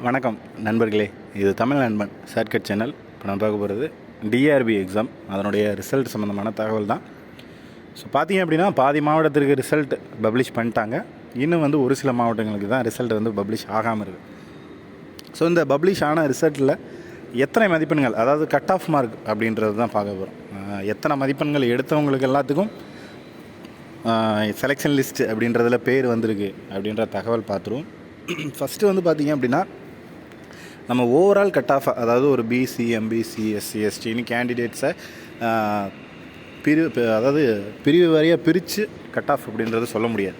வணக்கம் நண்பர்களே, இது தமிழ் நண்பன் ஷார்ட்கட் சேனல். இப்போ நம்ம பார்க்க போகிறது டிஆர்பி எக்ஸாம், அதனுடைய ரிசல்ட் சம்மந்தமான தகவல் தான். ஸோ பார்த்தீங்க அப்படின்னா பாதி மாவட்டத்திற்கு ரிசல்ட் பப்ளிஷ் பண்ணிட்டாங்க. இன்னும் ஒரு சில மாவட்டங்களுக்கு தான் ரிசல்ட் பப்ளிஷ் ஆகாமல் இருக்குது. ஸோ இந்த பப்ளிஷ் ஆன ரிசல்ட்டில் எத்தனை மதிப்பெண்கள், அதாவது கட் ஆஃப் மார்க் அப்படின்றது தான் பார்க்க போகிறோம். எத்தனை மதிப்பெண்கள் எடுத்தவங்களுக்கு எல்லாத்துக்கும் செலெக்ஷன் லிஸ்ட் அப்படின்றதில் பேர் வந்திருக்கு அப்படின்ற தகவல் பார்த்துருவோம். ஃபஸ்ட்டு பார்த்தீங்க அப்படின்னா நம்ம ஓவரால் கட் ஆஃப், அதாவது ஒரு பிசி, எம்பிசி, எஸ்சி, எஸ்டின்னு கேண்டிடேட்ஸை அதாவது பிரிவு வாரியாக பிரித்து கட் ஆஃப் அப்படின்றது சொல்ல முடியாது.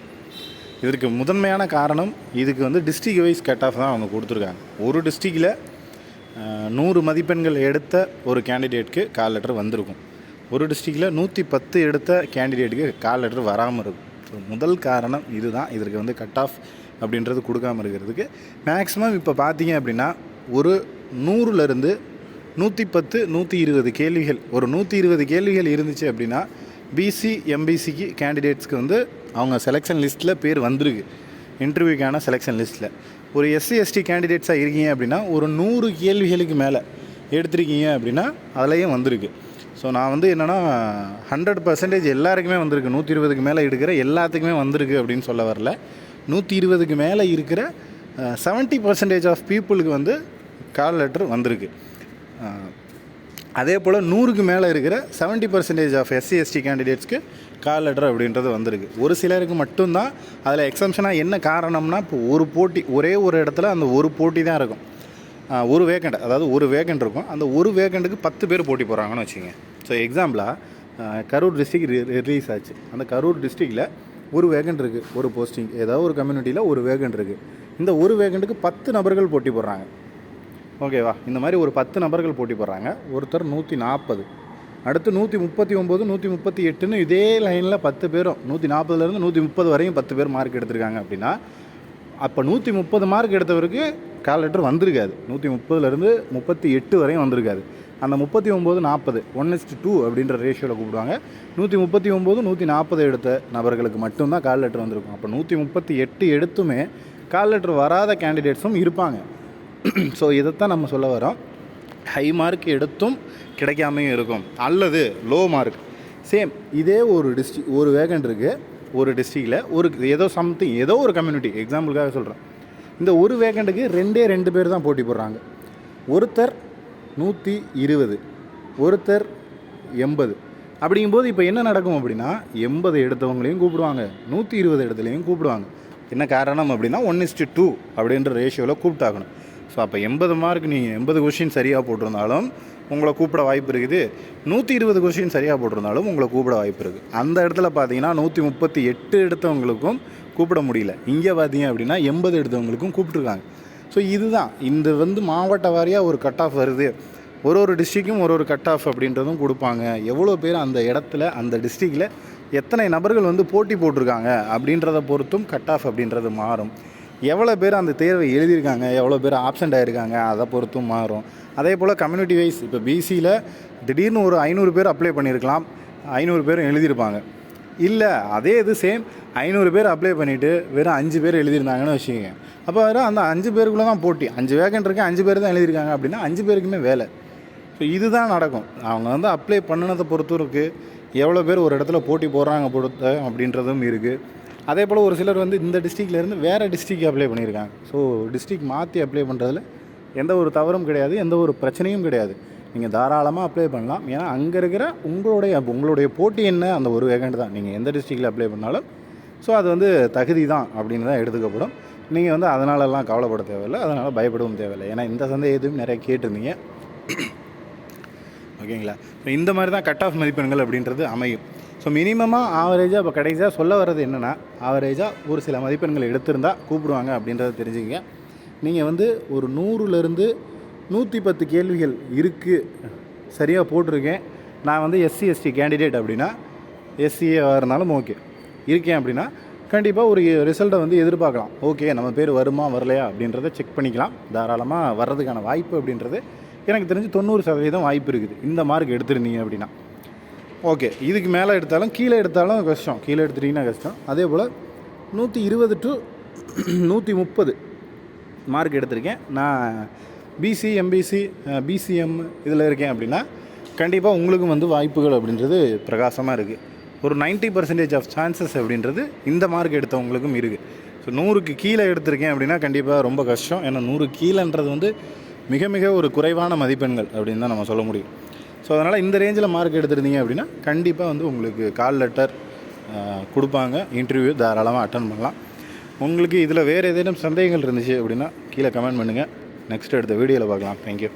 இதற்கு முதன்மையான காரணம், இதுக்கு டிஸ்ட்ரிக்ட் வைஸ் கட் ஆஃப் தான் அவங்க கொடுத்துருக்காங்க. ஒரு டிஸ்ட்ரிக்டில் 100 மதிப்பெண்கள் எடுத்த ஒரு கேண்டிடேட்டுக்கு கால் லெட்டர் வந்திருக்கும். ஒரு டிஸ்ட்ரிக்டில் 110 எடுத்த கேண்டிடேட்டுக்கு கால் லெட்டர் வராமல் இருக்கும். ஸோ முதல் காரணம் இதுதான், இதற்கு கட் ஆஃப் அப்படின்றது கொடுக்காமல் இருக்கிறதுக்கு. மேக்ஸிமம் இப்போ பார்த்தீங்க அப்படின்னா ஒரு 100லேருந்து 110, 120 கேள்விகள், ஒரு 120 கேள்விகள் இருந்துச்சு அப்படின்னா பிசி, எம்பிசிக்கு கேண்டிடேட்ஸ்க்கு அவங்க செலெக்ஷன் லிஸ்ட்டில் பேர் வந்திருக்கு, இன்டர்வியூக்கான செலெக்ஷன் லிஸ்ட்டில். ஒரு எஸ்சி, எஸ்டி கேண்டிடேட்ஸாக இருக்கீங்க அப்படின்னா ஒரு 100 கேள்விகளுக்கு மேலே எடுத்திருக்கீங்க அப்படின்னா அதுலேயும் வந்திருக்கு. ஸோ நான் என்னென்னா 100% எல்லாருக்குமே வந்திருக்கு, 120க்கு மேலே எடுக்கிற எல்லாத்துக்குமே வந்திருக்கு அப்படின்னு சொல்ல வரல. 120க்கு மேலே இருக்கிற 70% ஆஃப் பீப்புளுக்கு கால் லெட்டர் வந்திருக்கு. அதே போல் 100க்கு மேலே இருக்கிற 70% ஆஃப் எஸ்சி, எஸ்டி கேண்டிடேட்ஸ்க்கு கால் லெட்டர் அப்படின்றது வந்திருக்கு. ஒரு சிலருக்கு மட்டும்தான் அதில் எக்ஸம்ஷனாக. என்ன காரணம்னா, இப்போ ஒரு போட்டி, ஒரே ஒரு இடத்துல அந்த ஒரு போட்டி தான் இருக்கும். ஒரு வேக்கண்ட், அதாவது ஒரு வேக்கண்ட் இருக்கும். அந்த ஒரு வேக்கண்ட்டுக்கு 10 பேர் போட்டி போடுறாங்கன்னு வச்சுங்க. ஸோ எக்ஸாம்பிளாக கரூர் டிஸ்ட்ரிக்ட் ரிலீஸ் ஆச்சு. அந்த கரூர் டிஸ்ட்ரிக்டில் ஒரு வேக்கண்ட் இருக்குது, ஒரு போஸ்டிங், ஏதாவது ஒரு கம்யூனிட்டியில் ஒரு வேக்கண்ட் இருக்குது. இந்த ஒரு வேக்கண்ட்டுக்கு 10 நபர்கள் போட்டி போடுறாங்க. ஓகேவா? இந்த மாதிரி ஒரு 10 நபர்கள் போட்டி போடுறாங்க. ஒருத்தர் 140, அடுத்து 139, 138ன்னு இதே லைனில் 10 பேரும் 140லேருந்து 130 வரையும் 10 பேர் மார்க் எடுத்திருக்காங்க அப்படின்னா, அப்போ 130 மார்க் எடுத்தவருக்கு கால் லெட்டர் வந்திருக்காது. 130லேருந்து 38 வரையும் வந்திருக்காது. அந்த 39, 40 1:2 அப்படின்ற ரேஷியோவில் கூப்பிடுவாங்க. 139, 140 எடுத்த நபர்களுக்கு மட்டும்தான் கால் லெட்டர் வந்திருக்கும். அப்போ 138 எடுத்துமே கால் லெட்டர் வராத கேண்டிடேட்ஸும் இருப்பாங்க. ஸோ இதைத்தான் நம்ம சொல்ல வரோம். ஹை மார்க் எடுத்தும் கிடைக்காமையும் இருக்கும், அல்லது லோ மார்க். சேம் இதே ஒரு டிஸ்ட்ரிக், ஒரு வேகண்ட் இருக்குது ஒரு டிஸ்ட்ரிக்டில், ஒரு ஏதோ ஒரு கம்யூனிட்டி, எக்ஸாம்பிளுக்காக சொல்கிறேன். இந்த ஒரு வேகண்ட்டுக்கு 2 பேர் தான் போட்டி போடுறாங்க. ஒருத்தர் 120, ஒருத்தர் 80. அப்படிங்கும்போது இப்போ என்ன நடக்கும் அப்படின்னா, 80 எடுத்தவங்களையும் கூப்பிடுவாங்க, 120 இடத்துலையும் கூப்பிடுவாங்க. என்ன காரணம் அப்படின்னா 1:2 அப்படின்ற ரேஷியோவில் கூப்பிட்டாகணும். ஸோ அப்போ 80 மார்க் நீங்கள் 80 கொஷின் சரியாக போட்டிருந்தாலும் உங்களை கூப்பிட வாய்ப்பு இருக்குது, 120 கொஷின் சரியாக போட்டிருந்தாலும் உங்களை கூப்பிட வாய்ப்பு இருக்குது. அந்த இடத்துல பார்த்தீங்கன்னா 138 எடுத்தவங்களுக்கும் கூப்பிட முடியல. இங்கே பார்த்தீங்க அப்படின்னா 80 எடுத்தவங்களுக்கும் கூப்பிட்ருக்காங்க. ஸோ இதுதான் இந்த மாவட்ட வாரியாக ஒரு கட் ஆஃப் வருது. ஒரு டிஸ்ட்ரிக்கும் ஒரு கட் ஆஃப் அப்படின்றதும் கொடுப்பாங்க. எவ்வளோ பேர் அந்த இடத்துல, அந்த டிஸ்ட்ரிக்டில் எத்தனை நபர்கள் போட்டி போட்டிருக்காங்க அப்படின்றத பொறுத்தும் கட் ஆஃப் அப்படின்றது மாறும். எவ்வளோ பேர் அந்த தேர்வை எழுதியிருக்காங்க, எவ்வளோ பேர் ஆப்சண்ட் ஆகிருக்காங்க, அதை பொறுத்தும் மாறும். அதே போல் கம்யூனிட்டி வைஸ், இப்போ பிசியில் திடீர்னு ஒரு 500 பேர் அப்ளை பண்ணியிருக்கலாம், 500 பேரும் எழுதியிருப்பாங்க. இல்லை அதே சேம் 500 பேர் அப்ளை பண்ணிவிட்டு வெறும் 5 பேர் எழுதியிருந்தாங்கன்னு வச்சுக்கோங்க. அப்போ அந்த 5 பேருக்குள்ளே தான் போட்டி. 5 வேகண்ட் இருக்குது, 5 பேர் தான் எழுதியிருக்காங்க அப்படின்னா 5 பேருக்குமே வேலை. ஸோ இதுதான் நடக்கும். அவங்க அப்ளை பண்ணினதை பொறுத்தும் இருக்குது, எவ்வளோ பேர் ஒரு இடத்துல போட்டி போடுறாங்க அப்படின்றதும் இருக்குது. அதே போல் ஒரு சிலர் இந்த டிஸ்ட்ரிக்ட்லேருந்து வேறு டிஸ்ட்ரிக்ட் அப்ளை பண்ணியிருக்காங்க. ஸோ டிஸ்ட்ரிக்ட் மாற்றி அப்ளை பண்ணுறதுல எந்த ஒரு தவறும் கிடையாது, எந்த ஒரு பிரச்சனையும் கிடையாது. நீங்கள் தாராளமாக அப்ளை பண்ணலாம். ஏன்னா அங்கே இருக்கிற உங்களுடைய போட்டி என்ன, அந்த ஒரு வேகண்ட் தான். நீங்கள் எந்த டிஸ்ட்ரிக்டில் அப்ளை பண்ணாலும் ஸோ அது தகுதி தான் அப்படின்னு தான் எடுத்துக்கப்படும். நீங்கள் அதனாலலாம் கவலைப்பட தேவையில்லை, அதனால் பயப்படவும் தேவையில்லை. ஏன்னா இந்த சந்தேகத்தையும் நிறைய கேட்டிருந்தீங்க. ஓகேங்களா? ஸோ இந்த மாதிரி தான் கட் ஆஃப் மதிப்பெண்கள் அப்படின்றது அமையும். ஸோ மினிமமாக ஆவரேஜாக இப்போ கடைசியாக சொல்ல வர்றது என்னென்னா, ஆவரேஜாக ஒரு சில மதிப்பெண்கள் எடுத்திருந்தால் கூப்பிடுவாங்க அப்படின்றத தெரிஞ்சுக்கங்க. நீங்கள் ஒரு 100லேருந்து 110 கேள்விகள் இருக்குது, சரியாக போட்டிருக்கேன், நான் எஸ்சி, எஸ்டி கேண்டிடேட் அப்படின்னா, எஸ்சியாக இருந்தாலும் ஓகே இருக்கேன் அப்படின்னா கண்டிப்பாக ஒரு ரிசல்ட்டை எதிர்பார்க்கலாம். ஓகே, நம்ம பேர் வருமா வரலையா அப்படின்றத செக் பண்ணிக்கலாம். தாராளமாக வர்றதுக்கான வாய்ப்பு அப்படின்றது எனக்கு தெரிஞ்சு 90% வாய்ப்பு இருக்குது, இந்த மார்க் எடுத்துருந்தீங்க அப்படின்னா. ஓகே, இதுக்கு மேலே எடுத்தாலும் கீழே எடுத்தாலும் கஷ்டம், கீழே எடுத்துட்டிங்கன்னா கஷ்டம். அதே போல் 120 to 130 மார்க் எடுத்திருக்கேன், நான் பிசி, எம்பிசி, பிசிஎம் இதில் இருக்கேன் அப்படின்னா கண்டிப்பாக உங்களுக்கும் வந்து வாய்ப்புகள் அப்படின்றது பிரகாசமாக இருக்குது. ஒரு 90% ஆஃப் சான்சஸ் அப்படின்றது இந்த மார்க் எடுத்தவங்களுக்கும் இருக்குது. ஸோ 100க்கு கீழே எடுத்திருக்கேன் அப்படின்னா கண்டிப்பாக ரொம்ப கஷ்டம். ஏன்னா 100 கீழேன்றது வந்து மிக மிக ஒரு குறைவான மதிப்பெண்கள் அப்படின்னு தான் நம்ம சொல்ல முடியும். ஸோ அதனால் இந்த ரேஞ்சில் மார்க் எடுத்திருந்தீங்க அப்படின்னா கண்டிப்பாக வந்து உங்களுக்கு கால் லெட்டர் கொடுப்பாங்க, இன்டர்வியூ தாராளமாக அட்டன் பண்ணலாம். உங்களுக்கு இதில் வேறு ஏதேனும் சந்தேகங்கள் இருந்துச்சு அப்படின்னா கீழே கமெண்ட் பண்ணுங்கள். நெக்ஸ்ட் அடுத்த வீடியோவில் பார்க்கலாம். தேங்க்யூ.